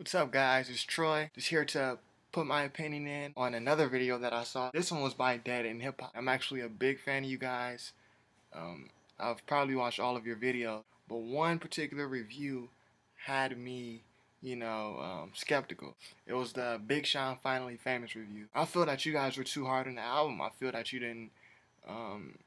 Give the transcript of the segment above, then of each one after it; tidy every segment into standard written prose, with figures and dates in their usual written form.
What's up, guys? It's Troy. Just here to put my opinion in on another video that I saw. This one was by Dead in Hip Hop. I'm actually a big fan of you guys. Um, I've probably watched all of your videos, but one particular review had me, skeptical. It was the Big Sean Finally Famous review. I feel that you guys were too hard on the album. I feel that um,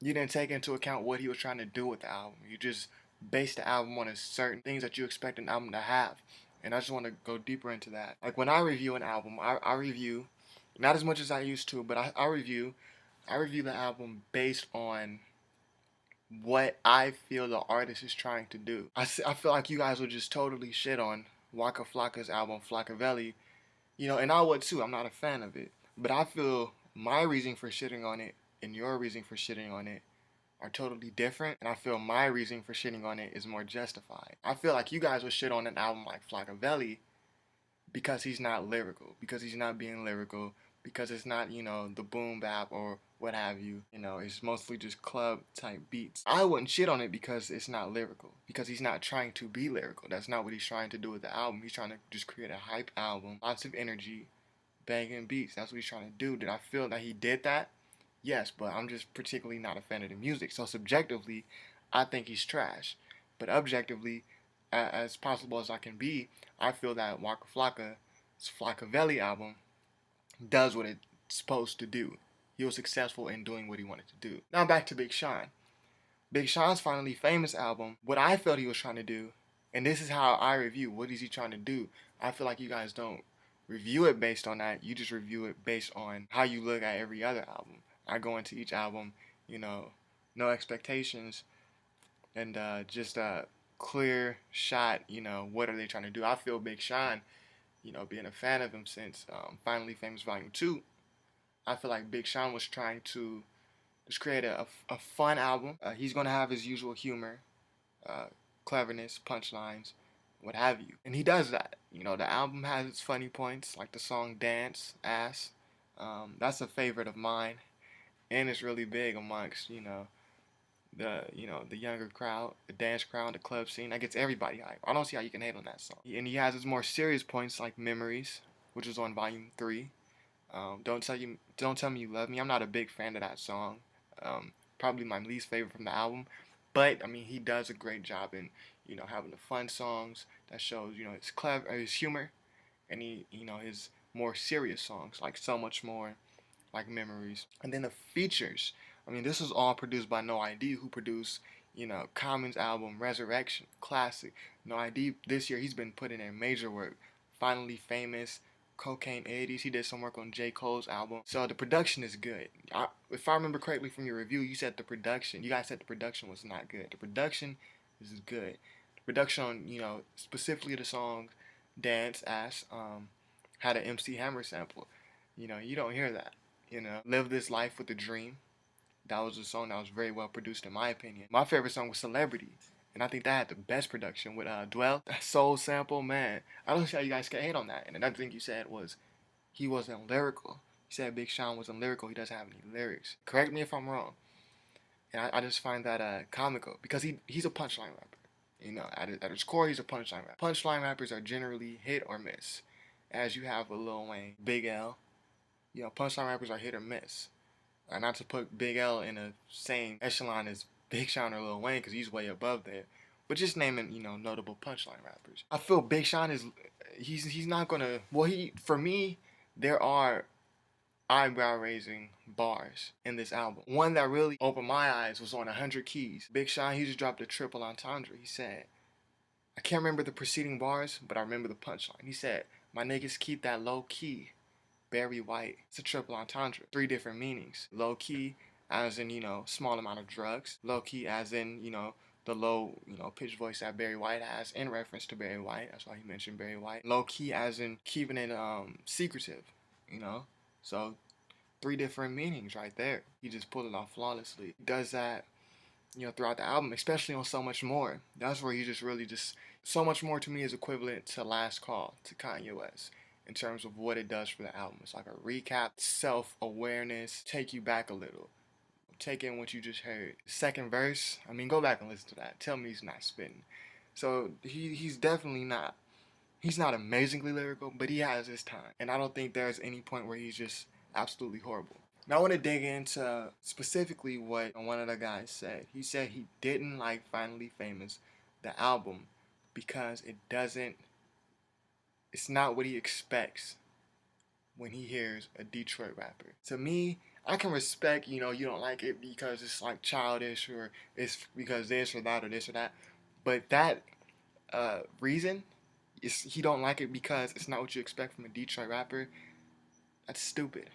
you didn't take into account what he was trying to do with the album. You just based the album on a certain things that you expect an album to have. And I just want to go deeper into that. Like when I review an album, I review not as much as I used to, but I review the album based on what I feel the artist is trying to do. I feel like you guys would just totally shit on Waka Flocka's album Flockavelli, and I would too. I'm not a fan of it, but I feel my reason for shitting on it and your reason for shitting on it are totally different, and I feel my reason for shitting on it is more justified. I feel like you guys would shit on an album like Flockavelli because he's not lyrical, because he's not being lyrical, because it's not, the boom bap or what have you. It's mostly just club type beats. I wouldn't shit on it because it's not lyrical, because he's not trying to be lyrical. That's not what he's trying to do with the album. He's trying to just create a hype album, lots of energy, banging beats. That's what he's trying to do. Did I feel that he did that? Yes, but I'm just particularly not a fan of the music. So subjectively, I think he's trash. But objectively, as possible as I can be, I feel that Waka Flocka's Flockavelli album does what it's supposed to do. He was successful in doing what he wanted to do. Now back to Big Sean. Big Sean's Finally Famous album, what I felt he was trying to do, and this is how I review, what is he trying to do? I feel like you guys don't review it based on that. You just review it based on how you look at every other album. I go into each album, no expectations, and just a clear shot, what are they trying to do? I feel Big Sean, being a fan of him since Finally Famous Volume 2, I feel like Big Sean was trying to just create a fun album. He's going to have his usual humor, uh, cleverness, punchlines, what have you. And he does that. The album has its funny points, like the song Dance, Ass. That's a favorite of mine, and it's really big amongst the younger crowd, the dance crowd, the club scene. That gets everybody hype. I don't see how you can hate on that song. And he has his more serious points like Memories, which is on Volume 3. Don't tell me you love me. I'm not a big fan of that song. Probably my least favorite from the album. But I mean, he does a great job in having the fun songs that shows his his humor, and his more serious songs like So Much More, like Memories. And then the features. I mean, this was all produced by No ID, who produced, Common's album Resurrection, classic. No ID this year, he's been putting in major work. Finally Famous, Cocaine 80s. He did some work on J. Cole's album. So the production is good. If I remember correctly from your review, you said you guys said the production was not good. The production is good. The production on, specifically the song Dance, Ass, had an MC Hammer sample. You don't hear that. Live This Life with a Dream. That was a song that was very well produced in my opinion. My favorite song was Celebrity, and I think that had the best production with Dwell. That soul sample, man. I don't see how you guys can hate on that. And another thing you said was he wasn't lyrical. You said Big Sean wasn't lyrical. He doesn't have any lyrics. Correct me if I'm wrong. And I just find that comical because he's a punchline rapper. At his core, he's a punchline rapper. Punchline rappers are generally hit or miss, as you have with Lil Wayne, Big L. Punchline rappers are hit or miss. Not to put Big L in the same echelon as Big Sean or Lil Wayne because he's way above there, but just naming notable punchline rappers. I feel Big Sean he's not gonna. Well, for me there are eyebrow raising bars in this album. One that really opened my eyes was on 100 Keys. Big Sean, he just dropped a triple entendre. He said, I can't remember the preceding bars, but I remember the punchline. He said, my niggas keep that low key. Barry White. It's a triple entendre. 3 different meanings. Low key, as in, small amount of drugs. Low key, as in, the low, pitch voice that Barry White has in reference to Barry White. That's why he mentioned Barry White. Low key, as in keeping it secretive, So 3 different meanings right there. He just pulled it off flawlessly. He does that, throughout the album, especially on So Much More. That's where he just really So Much More to me is equivalent to Last Call to Kanye West in terms of what it does for the album. It's like a recap, self-awareness, take you back a little. Take in what you just heard. Second verse, I mean, go back and listen to that. Tell me he's not spitting. So he's definitely not He's not amazingly lyrical, but he has his time. And I don't think there's any point where he's just absolutely horrible. Now I want to dig into specifically what one of the guys said. He said he didn't like Finally Famous, the album, because it's not what he expects when he hears a Detroit rapper. To me, I can respect, you don't like it because it's like childish or it's because this or that or this or that. But that reason is he don't like it because it's not what you expect from a Detroit rapper. That's stupid.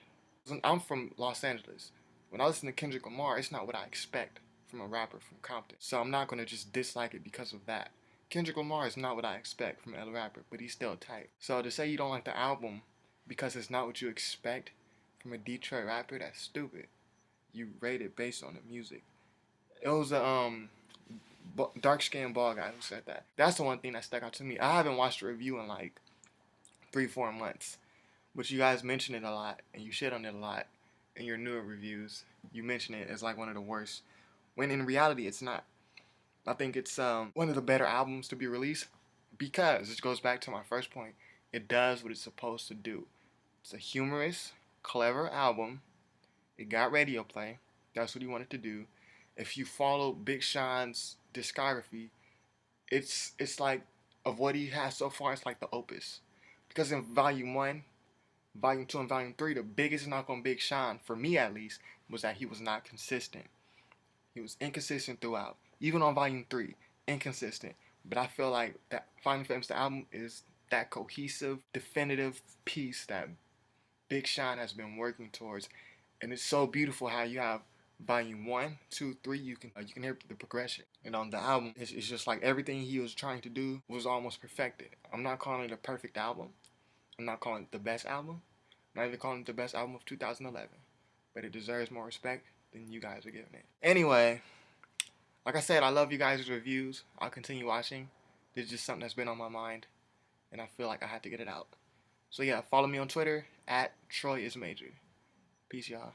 I'm from Los Angeles. When I listen to Kendrick Lamar, it's not what I expect from a rapper from Compton. So I'm not gonna just dislike it because of that. Kendrick Lamar is not what I expect from a rapper, but he's still tight. So to say you don't like the album because it's not what you expect from a Detroit rapper, that's stupid. You rate it based on the music. It was a dark skinned bald guy who said that. That's the one thing that stuck out to me. I haven't watched a review in like 3-4 months, but you guys mention it a lot and you shit on it a lot in your newer reviews. You mention it as like one of the worst, when in reality it's not. I think it's one of the better albums to be released because it goes back to my first point. It does what it's supposed to do. It's a humorous, clever album. It got radio play. That's what he wanted to do. If you follow Big Sean's discography, it's like of what he has so far, it's like the opus. Because in Volume 1, Volume 2, and Volume 3, the biggest knock on Big Sean, for me at least, was that he was not consistent. He was inconsistent throughout. Even on Volume 3, inconsistent. But I feel like that Finally Famous, the album, is that cohesive, definitive piece that Big Sean has been working towards. And it's so beautiful how you have Volume 1, 2, 3, you can hear the progression. And on the album, it's just like everything he was trying to do was almost perfected. I'm not calling it a perfect album. I'm not calling it the best album. I'm not even calling it the best album of 2011. But it deserves more respect than you guys are giving it. Anyway, like I said, I love you guys' reviews. I'll continue watching. This is just something that's been on my mind, and I feel like I had to get it out. So yeah, follow me on Twitter at TroyIsMajor. Peace, y'all.